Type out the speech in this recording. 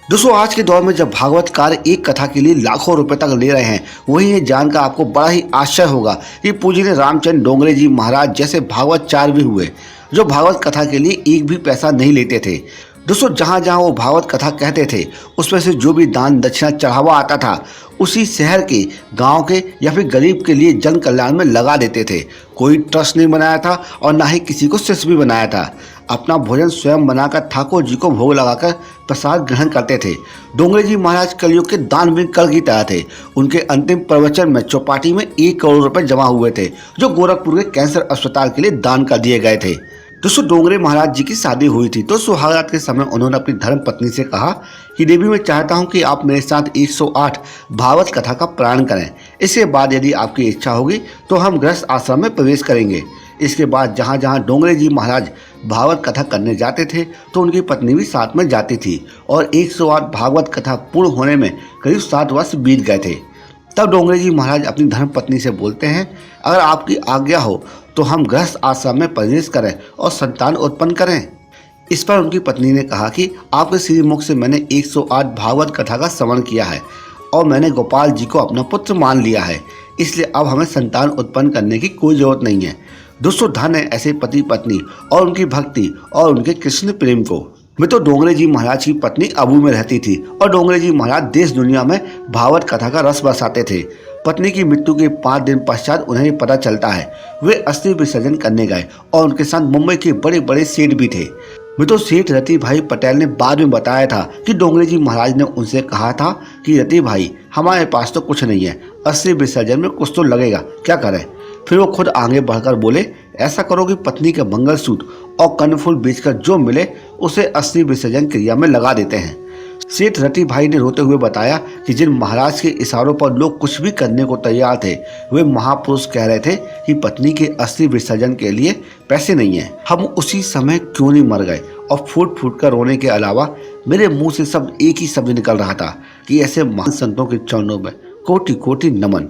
दोस्तों आज के दौर में जब भागवतकार एक कथा के लिए लाखों रुपए तक ले रहे हैं, वहीं ये जानकर आपको बड़ा ही आश्चर्य होगा कि पूज्य रामचंद्र डोंगरे जी महाराज जैसे भागवतचार्य भी हुए जो भागवत कथा के लिए एक भी पैसा नहीं लेते थे। दोस्तों जहाँ जहाँ वो भागवत कथा कहते थे उसमें से जो भी दान दक्षिणा चढ़ावा आता था उसी शहर के, गांव के या फिर गरीब के लिए जन कल्याण में लगा देते थे। कोई ट्रस्ट नहीं बनाया था और ना ही किसी को शिष्य भी बनाया था। अपना भोजन स्वयं बनाकर ठाकुर जी को भोग लगाकर प्रसाद ग्रहण करते थे। डोंगरे जी महाराज कलयुग के दानवीर कल की तरह थे। उनके अंतिम प्रवचन में चौपाटी में 1 करोड़ रुपए जमा हुए थे जो गोरखपुर के कैंसर अस्पताल के लिए दान कर दिए गए थे। दोस्तों डोंगरे महाराज जी की शादी हुई थी तो सुहागरात के समय उन्होंने अपनी धर्म पत्नी से कहा कि देवी मैं चाहता हूं कि आप मेरे साथ 108 भागवत कथा का प्राण करें। इसके बाद यदि आपकी इच्छा होगी तो हम गृहस्थ आश्रम में प्रवेश करेंगे। इसके बाद जहाँ जहाँ डोंगरे जी महाराज भागवत कथा करने जाते थे तो उनकी पत्नी भी साथ में जाती थी और 108 भागवत कथा पूर्ण होने में करीब 7 वर्ष बीत गए थे। तब डोंगरे जी महाराज अपनी धर्म पत्नी से बोलते हैं, अगर आपकी आज्ञा हो तो हम गृहस्थ आश्रम में प्रवेश करें और संतान उत्पन्न करें। इस पर उनकी पत्नी ने कहा कि आपके श्रीमुख से मैंने 108 भागवत कथा का श्रवण किया है और मैंने गोपाल जी को अपना पुत्र मान लिया है, इसलिए अब हमें संतान उत्पन्न करने की कोई जरूरत नहीं है। दोस्तों धन है ऐसे पति पत्नी और उनकी भक्ति और उनके कृष्ण प्रेम को। मैं तो डोंगरे जी महाराज की पत्नी अबू में रहती थी और डोंगरे जी महाराज देश दुनिया में भागवत कथा का रस बरसाते थे। पत्नी की मृत्यु के 5 दिन पश्चात उन्हें पता चलता है। वे अस्थि विसर्जन करने गए और उनके साथ मुंबई के बड़े बड़े सेठ भी थे। मैं तो सेठ रति भाई पटेल ने बाद में बताया था कि डोंगरे जी महाराज ने उनसे कहा था कि रति भाई हमारे पास तो कुछ नहीं है, अस्थि विसर्जन में कुछ तो लगेगा, क्या करें। फिर वो खुद आगे बढ़कर बोले, ऐसा करो कि पत्नी के मंगलसूत्र और कनफूल बेचकर जो मिले उसे अस्थि विसर्जन क्रिया में लगा देते हैं। सेठ रति भाई ने रोते हुए बताया कि जिन महाराज के इशारों पर लोग कुछ भी करने को तैयार थे वे महापुरुष कह रहे थे कि पत्नी के अस्थि विसर्जन के लिए पैसे नहीं है। हम उसी समय क्यों नहीं मर गए। और फूट फूट कर रोने के अलावा मेरे मुंह से सब एक ही शब्द निकल रहा था कि ऐसे महान संतों के चरणों में कोटि कोटि नमन।